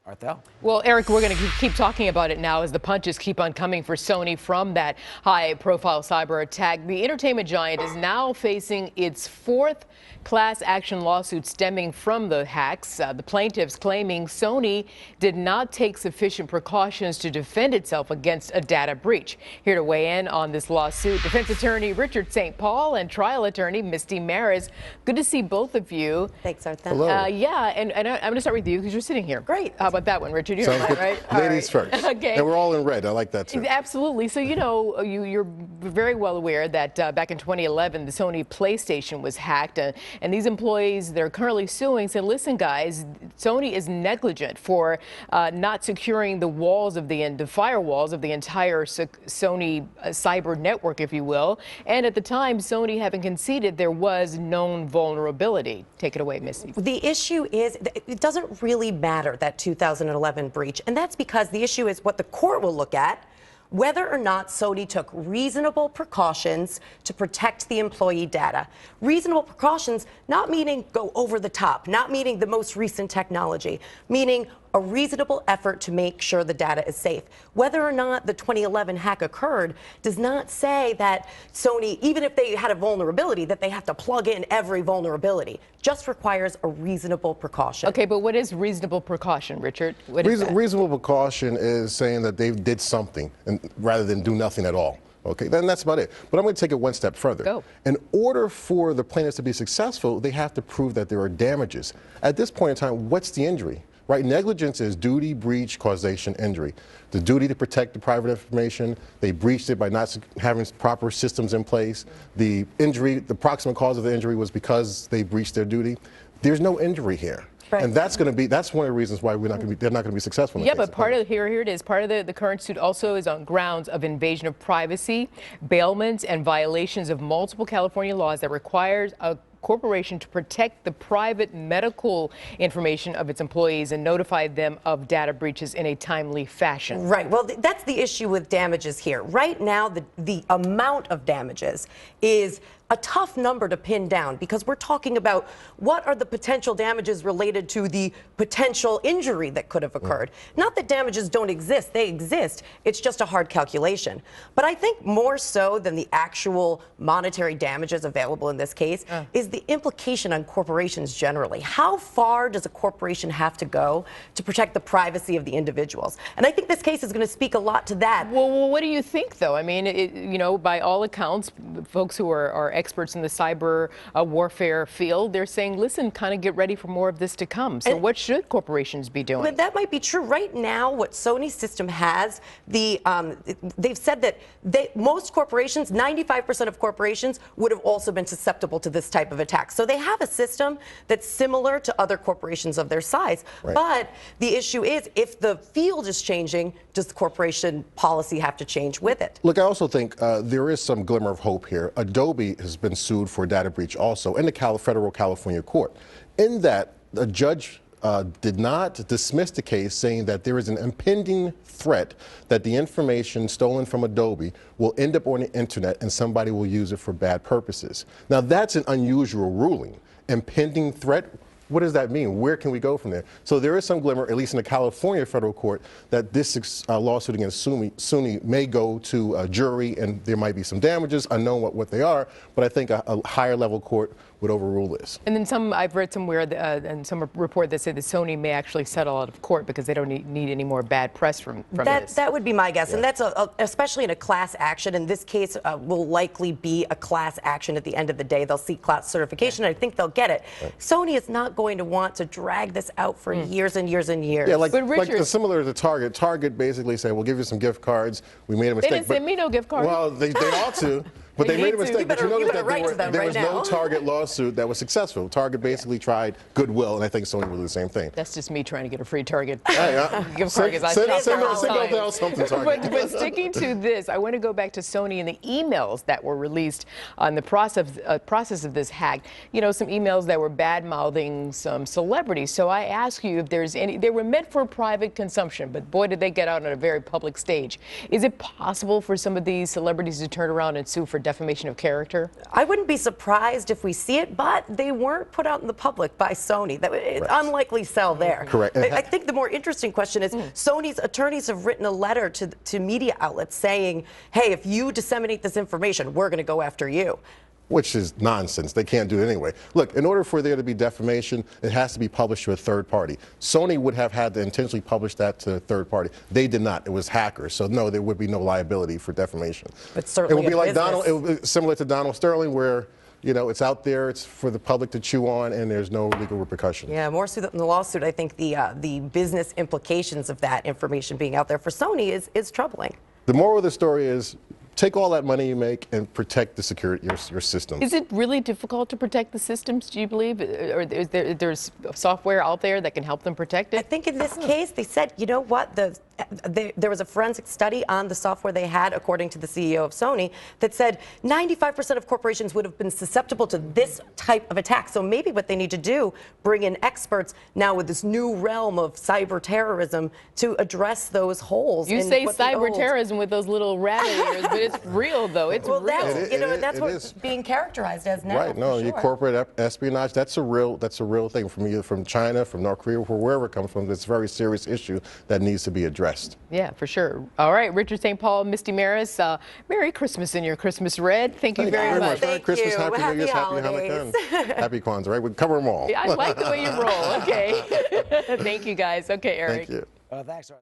Arthel. Well, Eric, we're going to keep talking about it now as the punches keep on coming for Sony from that high-profile cyber attack. The entertainment giant is now facing its fourth class action lawsuit stemming from the hacks. The plaintiffs claiming Sony did not take sufficient precautions to defend itself against a data breach. Here to weigh in on this lawsuit, defense attorney Richard St. Paul and trial attorney Misty Marris. Good to see both of you. Thanks, Arthur. Hello. Yeah, and I'm going to start with you because you're sitting here. Great. How about that one, Richard? You Sounds know good. that, right? Ladies All right. first. Okay. And we're all in red. I like that too. Absolutely. So, you know, you're very well aware that back in 2011, the Sony PlayStation was hacked. And these employees, they're currently suing, said, listen, guys, Sony is negligent for not securing the walls of the firewalls of the entire Sony cyber network, if you will. And at the time, Sony having conceded there was known vulnerability. Take it away, Missy. The issue is, it doesn't really matter, that 2011 breach. And that's because the issue is what the court will look at, whether or not Sony took reasonable precautions to protect the employee data. Reasonable precautions, not meaning go over the top, not meaning the most recent technology, meaning a reasonable effort to make sure the data is safe. Whether or not the 2011 hack occurred does not say that Sony, even if they had a vulnerability, that they have to plug in every vulnerability. Just requires a reasonable precaution. Okay, but what is reasonable precaution, Richard? What is that? Reasonable precaution is saying that they did something rather than do nothing at all. Okay, then that's about it. But I'm going to take it one step further. Go. In order for the plaintiffs to be successful, they have to prove that there are damages. At this point in time, what's the injury? Right, negligence is duty, breach, causation, injury. The duty to protect the private information, they breached it by not having proper systems in place. The injury, the proximate cause of the injury was because they breached their duty. There's no injury here. Right. And that's one of the reasons why they're not going to be successful. Yeah, but part of here it is. Part of the current suit also is on grounds of invasion of privacy, bailments, and violations of multiple California laws that requires a corporation to protect the private medical information of its employees and notify them of data breaches in a timely fashion. Right. Well, that's the issue with damages here. Right now, the amount of damages is a tough number to pin down because we're talking about what are the potential damages related to the potential injury that could have occurred. Not that damages don't exist, they exist. It's just a hard calculation. But I think more so than the actual monetary damages available in this case is the implication on corporations generally. How far does a corporation have to go to protect the privacy of the individuals? And I think this case is going to speak a lot to that. Well, what do you think, though? I mean, you know, by all accounts, folks who are experts in the cyber warfare field, they're saying, listen, kind of get ready for more of this to come. So what should corporations be doing? But that might be true. Right now, what Sony's system has, they've said that most corporations, 95% of corporations, would have also been susceptible to this type of attack. So they have a system that's similar to other corporations of their size. Right. But the issue is, if the field is changing, does the corporation policy have to change with it? Look, I also think there is some glimmer of hope here. Adobe has been sued for data breach also in the federal California court. In that, a judge did not dismiss the case, saying that there is an impending threat that the information stolen from Adobe will end up on the internet and somebody will use it for bad purposes. Now, that's an unusual ruling. Impending threat. What does that mean? Where can we go from there? So there is some glimmer, at least in the California federal court, that this lawsuit against Sony may go to a jury and there might be some damages, unknown what they are, but I think a higher level court would overrule this. And then I've read somewhere, and some report that said that Sony may actually settle out of court because they don't need any more bad press from this. That would be my guess, and that's especially in a class action. In this case, will likely be a class action at the end of the day. They'll seek class certification, and I think they'll get it. Right. Sony is not going to want to drag this out for years and years and years. Yeah, like Richard, similar to Target. Target basically said, we'll give you some gift cards. We made a mistake. They didn't send me no gift card. Well, they ought to. But they made a mistake. But you notice that there was no Target lawsuit that was successful. Target basically tried goodwill, and I think Sony will do the same thing. That's just me trying to get a free Target gift card. Send out something, Target. But sticking to this, I want to go back to Sony and the emails that were released on the process of this hack. You know, some emails that were bad-mouthing some celebrities. So I ask you if there's any. They were meant for private consumption, but boy, did they get out on a very public stage. Is it possible for some of these celebrities to turn around and sue for defamation of character? I wouldn't be surprised if we see it, but they weren't put out in the public by Sony. It's unlikely sell there. Correct. I think the more interesting question is Sony's attorneys have written a letter to media outlets saying, hey, if you disseminate this information, we're going to go after you. Which is nonsense. They can't do it anyway. Look, in order for there to be defamation, it has to be published to a third party. Sony would have had to intentionally publish that to a third party. They did not. It was hackers. So no, there would be no liability for defamation. But certainly it would be like business. it would be similar to Donald Sterling, where it's out there, it's for the public to chew on, and there's no legal repercussions. Yeah, more so than the lawsuit, I think the business implications of that information being out there for Sony is troubling. The moral of the story is, take all that money you make and protect the security, your system. Is it really difficult to protect the systems, do you believe? Or there's software out there that can help them protect I it? think in this case, they said, you know what, there was a forensic study on the software they had, according to the CEO of Sony, that said 95% of corporations would have been susceptible to this type of attack. So maybe what they need to do, bring in experts now with this new realm of cyber terrorism to address those holes. You say cyber terrorism with those little rabbit ears, but it's real, though. It's real. That's what's being characterized as now. Right. No, your corporate espionage, that's a real thing from China, from North Korea, from wherever it comes from. It's a very serious issue that needs to be addressed. Yeah, for sure. All right, Richard St. Paul, Misty Maris, Merry Christmas in your Christmas red. Thank you very much. Merry Christmas, Happy New Year's, Happy holidays. Hanukkah, Happy Kwanzaa, right? We cover them all. I like the way you roll. Okay. Thank you, guys. Okay, Eric. Thank you. Thanks.